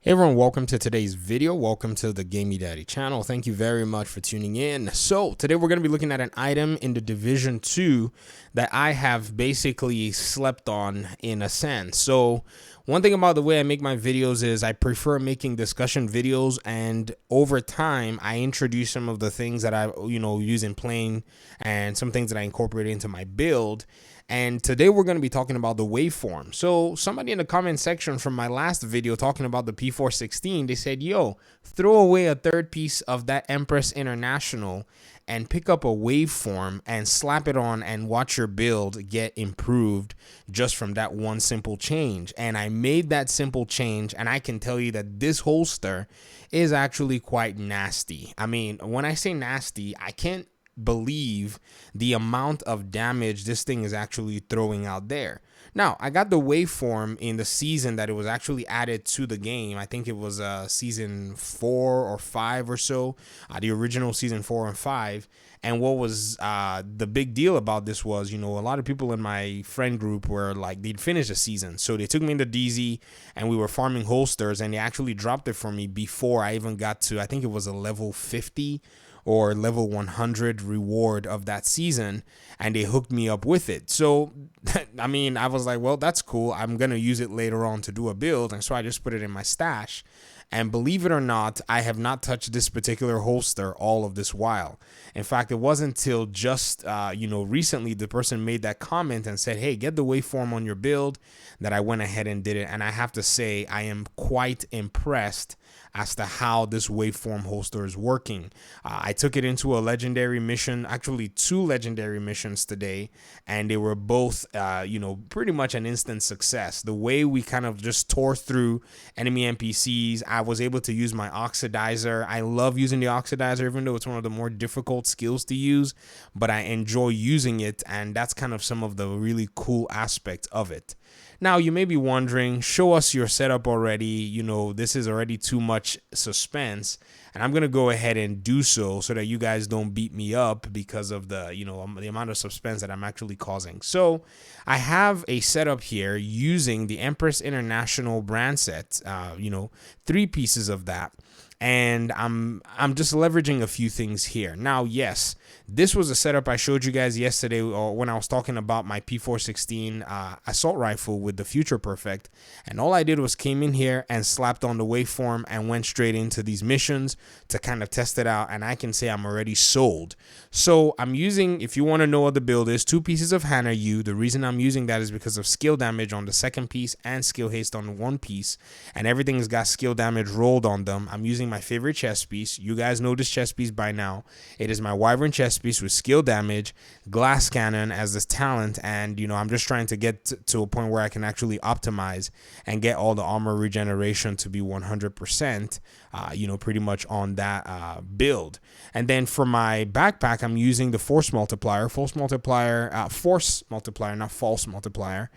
Hey everyone, welcome to today's video. Welcome to the Gamey Daddy channel. Thank you very much for tuning in. So today we're going to be looking at an item in the Division 2 that I have basically slept on in a sense. So one thing about the way I make my videos is I prefer making discussion videos, and over time I introduce some of the things that I use in playing and some things that I incorporate into my build. And today we're going to be talking about the waveform. So somebody in the comment section from my last video talking about the P416, they said, yo, throw away a third piece of that Empress International and pick up a waveform and slap it on and watch your build get improved just from that one simple change. And I made that simple change, and I can tell you that this holster is actually quite nasty. I mean, when I say nasty, I can't believe the amount of damage this thing is actually throwing out there. Now, I got the waveform in the season that it was actually added to the game. I think it was season 4 or 5 or so, the original season 4 and 5. And what was the big deal about this was, a lot of people in my friend group were like, they'd finished the season. So they took me into DZ and we were farming holsters, and they actually dropped it for me before I even got to, I think it was a level 50 or level 100 reward of that season, and they hooked me up with it. So, I mean, I was like, well, that's cool. I'm going to use it later on to do a build, and so I just put it in my stash. And believe it or not, I have not touched this particular holster all of this while. In fact, it wasn't until just, recently the person made that comment and said, hey, get the waveform on your build, that I went ahead and did it. And I have to say, I am quite impressed as to how this waveform holster is working. I took it into a legendary mission, actually 2 legendary missions today, and they were both, pretty much an instant success. The way we kind of just tore through enemy NPCs, I was able to use my oxidizer. I love using the oxidizer, even though it's one of the more difficult skills to use, but I enjoy using it, and that's kind of some of the really cool aspects of it. Now, you may be wondering, show us your setup already. This is already too much suspense, and I'm going to go ahead and do so that you guys don't beat me up because of the, the amount of suspense that I'm actually causing. So I have a setup here using the Empress International brand set, 3 pieces of that. And I'm just leveraging a few things here. Now, yes, this was a setup I showed you guys yesterday when I was talking about my P416 assault rifle with the Future Perfect. And all I did was came in here and slapped on the waveform and went straight into these missions to kind of test it out. And I can say I'm already sold. So I'm using, if you want to know what the build is, 2 pieces of Hana U. The reason I'm using that is because of skill damage on the second piece and skill haste on one piece. And everything's got skill damage rolled on them. I'm using my favorite chest piece. You guys know this chest piece by now. It is my Wyvern chest piece with skill damage, glass cannon as this talent, and I'm just trying to get to a point where I can actually optimize and get all the armor regeneration to be 100%, pretty much on that build. And then for my backpack, I'm using the force multiplier, not false multiplier,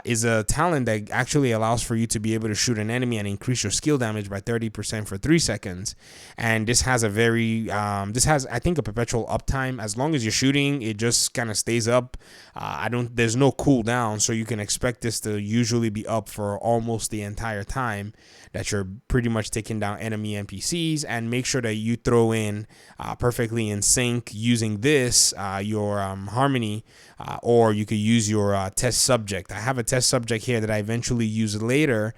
is a talent that actually allows for you to be able to shoot an enemy and increase your skill damage by 30% for 3 seconds. And this has a very I think a perpetual uptime. As long as you're shooting, it just kind of stays up. There's no cooldown, so you can expect this to usually be up for almost the entire time that you're pretty much taking down enemy NPCs. And make sure that you throw in perfectly in sync using this your harmony, or you could use your test subject. I have a test subject here that I eventually used later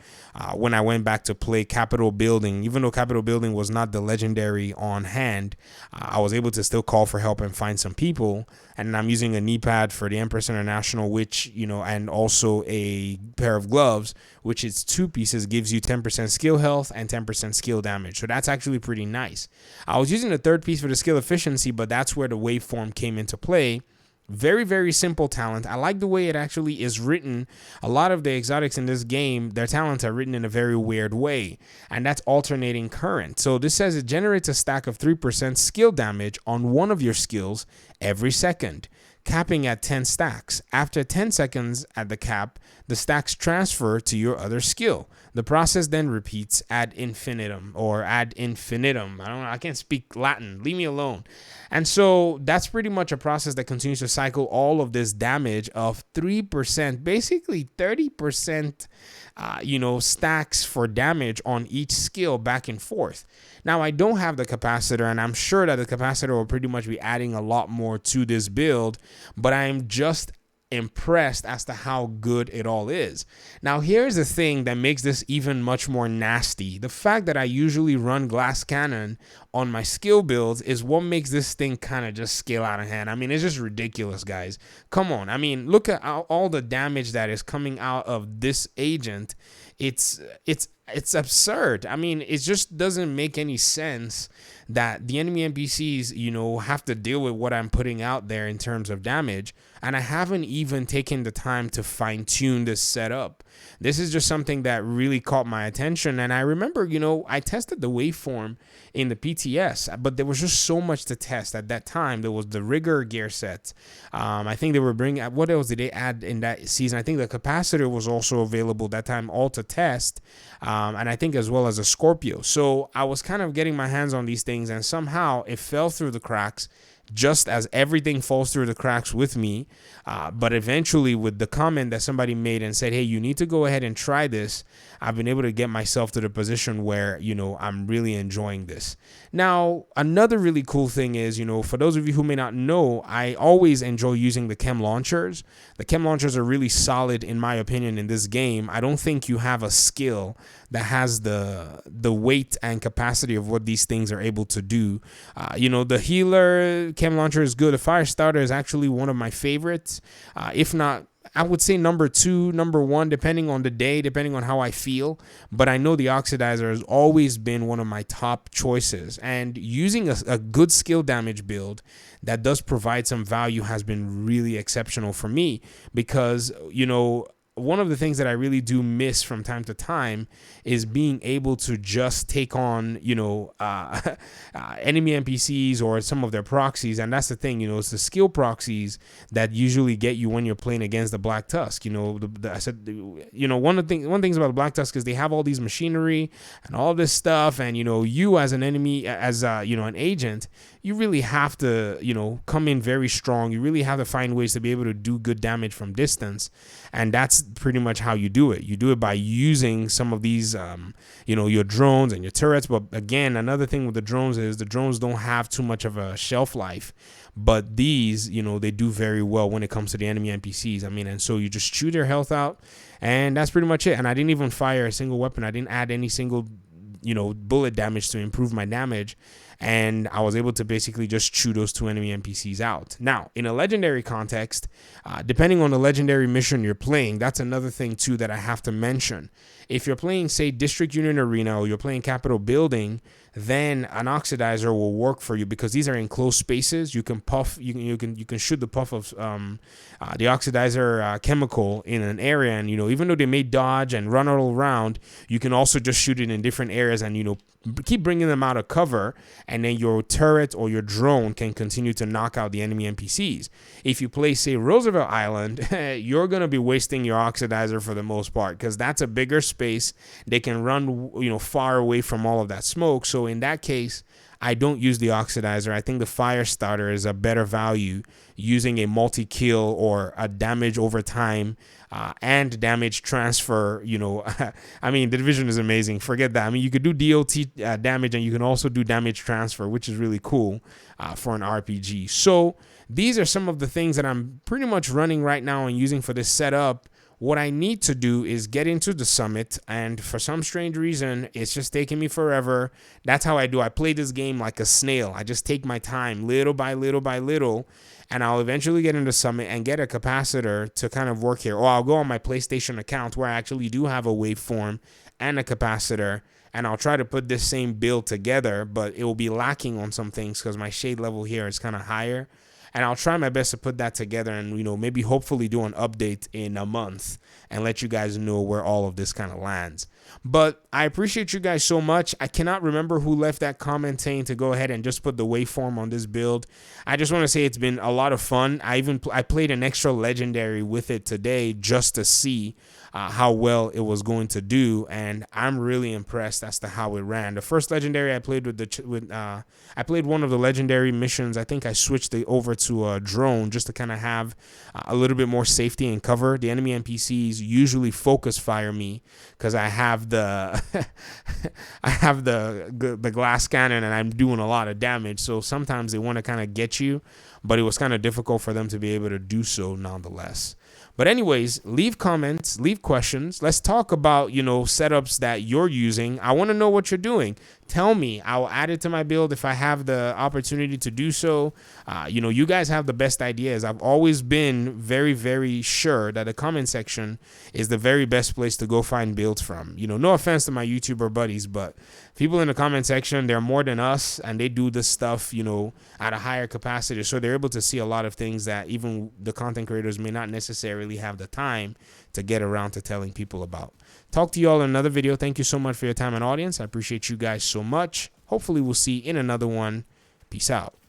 when I went back to play Capital Building. Even though Capital Building was not the legendary on hand, I was able to still call for help and find some people. And I'm using a knee pad for the Empress International, which, and also a pair of gloves, which is 2 pieces, gives you 10% skill health and 10% skill damage. So that's actually pretty nice. I was using the 3rd piece for the skill efficiency, but that's where the waveform came into play. Very, very simple talent. I like the way it actually is written. A lot of the exotics in this game, their talents are written in a very weird way, and that's alternating current. So this says it generates a stack of 3% skill damage on one of your skills every second, capping at 10 stacks. After 10 seconds at the cap, the stacks transfer to your other skill. The process then repeats ad infinitum or ad infinitum. I can't speak Latin. Leave me alone. And so that's pretty much a process that continues to cycle all of this damage of 3%, basically 30%, stacks for damage on each skill back and forth. Now, I don't have the capacitor, and I'm sure that the capacitor will pretty much be adding a lot more to this build, but I'm just impressed as to how good it all is. Now, here's the thing that makes this even much more nasty. The fact that I usually run glass cannon on my skill builds is what makes this thing kind of just scale out of hand. I mean, it's just ridiculous, guys. Come on. I mean, look at all the damage that is coming out of this agent. It's absurd. I mean, it just doesn't make any sense that the enemy NPCs, have to deal with what I'm putting out there in terms of damage. And I haven't even taken the time to fine tune this setup. This is just something that really caught my attention. And I remember, I tested the waveform in the PTS, but there was just so much to test at that time. There was the rigger gear set. I think they were bringing, what else did they add in that season? I think the capacitor was also available that time, all to test. And I think as well as a Scorpio. So I was kind of getting my hands on these things, and somehow it fell through the cracks, just as everything falls through the cracks with me. But eventually, with the comment that somebody made and said, hey, you need to go ahead and try this, I've been able to get myself to the position where, I'm really enjoying this. Now, another really cool thing is, for those of you who may not know, I always enjoy using the Chem Launchers. The Chem Launchers are really solid, in my opinion, in this game. I don't think you have a skill that has the weight and capacity of what these things are able to do. The healer Chem Launcher is good. The fire starter is actually one of my favorites. If not, I would say number 2, number 1, depending on the day, depending on how I feel. But I know the oxidizer has always been one of my top choices. And using a good skill damage build that does provide some value has been really exceptional for me, because, one of the things that I really do miss from time to time is being able to just take on, enemy NPCs or some of their proxies. And that's the thing, it's the skill proxies that usually get you when you're playing against the Black Tusk. I said, one things about the Black Tusk is they have all these machinery and all this stuff. And, you as an enemy, as, an agent, you really have to, come in very strong. You really have to find ways to be able to do good damage from distance. And that's pretty much how you do it. You do it by using some of these, your drones and your turrets. But again, another thing with the drones is the drones don't have too much of a shelf life. But these, they do very well when it comes to the enemy NPCs. I mean, and so you just chew their health out, and that's pretty much it. And I didn't even fire a single weapon. I didn't add any single, bullet damage to improve my damage. And I was able to basically just chew those 2 enemy NPCs out. Now, in a legendary context, depending on the legendary mission you're playing, that's another thing too that I have to mention. If you're playing, say, District Union Arena, or you're playing Capitol Building, then an oxidizer will work for you, because these are enclosed spaces. You can puff, you can shoot the puff of the oxidizer chemical in an area, and even though they may dodge and run all around, you can also just shoot it in different areas and keep bringing them out of cover, and then your turret or your drone can continue to knock out the enemy NPCs. If you play, say, Roosevelt Island, you're going to be wasting your oxidizer for the most part, because that's a bigger space. They can run, far away from all of that smoke. So in that case, I don't use the oxidizer. I think the fire starter is a better value, using a multi-kill or a damage over time and damage transfer. I mean, the Division is amazing. Forget that. I mean, you could do DOT damage, and you can also do damage transfer, which is really cool for an RPG. So these are some of the things that I'm pretty much running right now and using for this setup. What I need to do is get into the summit, and for some strange reason, it's just taking me forever. That's how I do. I play this game like a snail. I just take my time, little by little by little, and I'll eventually get into summit and get a capacitor to kind of work here. Or I'll go on my PlayStation account where I actually do have a waveform and a capacitor, and I'll try to put this same build together, but it will be lacking on some things because my shade level here is kind of higher. And I'll try my best to put that together and, maybe hopefully do an update in a month and let you guys know where all of this kind of lands. But I appreciate you guys so much. I cannot remember who left that comment saying to go ahead and just put the waveform on this build. I just want to say it's been a lot of fun. I played an extra legendary with it today just to see how well it was going to do, and I'm really impressed as to how it ran. The first legendary I played I played one of the legendary missions. I think I switched it over to a drone just to kind of have a little bit more safety and cover. The enemy NPCs usually focus fire me because I have the the glass cannon and I'm doing a lot of damage. So sometimes they want to kind of get you, but it was kind of difficult for them to be able to do so nonetheless. But anyways, leave comments, leave questions. Let's talk about, setups that you're using. I want to know what you're doing. Tell me. I'll add it to my build if I have the opportunity to do so. You guys have the best ideas. I've always been very, very sure that the comment section is the very best place to go find builds from. No offense to my YouTuber buddies, but people in the comment section, they're more than us, and they do this stuff, at a higher capacity. So they're able to see a lot of things that even the content creators may not necessarily have the time to get around to telling people about. Talk to you all in another video. Thank you so much for your time and audience. I appreciate you guys so much. Hopefully we'll see in another one. Peace out.